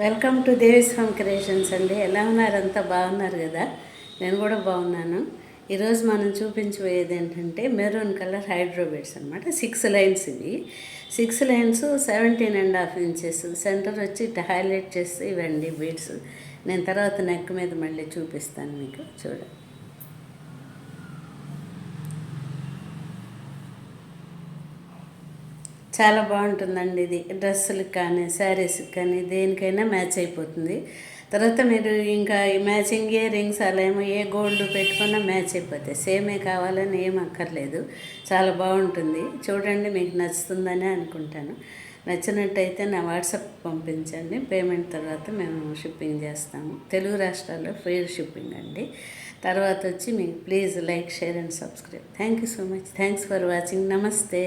Welcome to Devi's home creations అండి. ఎలా ఉన్నారు? అంతా బాగున్నారు కదా? నేను కూడా బాగున్నాను. ఈరోజు మనం చూపించబోయేది ఏంటంటే మెరూన్ కలర్ హైడ్రోబిట్స్ అనమాట. 6 లైన్స్ ఇవి. 6 లైన్స్ 17.5 ఇంచెస్. సెంటర్ వచ్చి ఇట్లా హైలైట్ చేస్తే ఇవండి బీడ్స్. నేను తర్వాత నెక్ మీద మళ్ళీ చూపిస్తాను మీకు. చూడండి, చాలా బాగుంటుందండి. ఇది డ్రెస్సులకు కానీ శారీస్కి కానీ దేనికైనా మ్యాచ్ అయిపోతుంది. తర్వాత మీరు ఇంకా ఈ మ్యాచింగ్ ఇయర్ రింగ్స్ అలా ఏమో ఏ గోల్డ్ పెట్టుకున్నా మ్యాచ్ అయిపోతాయి. సేమే కావాలని ఏం అక్కర్లేదు. చాలా బాగుంటుంది. చూడండి, మీకు నచ్చుతుందని అనుకుంటాను. నచ్చినట్టయితే నా వాట్సాప్ పంపించండి. పేమెంట్ తర్వాత మేము షిప్పింగ్ చేస్తాము. తెలుగు రాష్ట్రాల్లో ఫ్రీ షిప్పింగ్ అండి. తర్వాత వచ్చి మీకు please like, share and subscribe. Thank you so much. Thanks for watching. నమస్తే.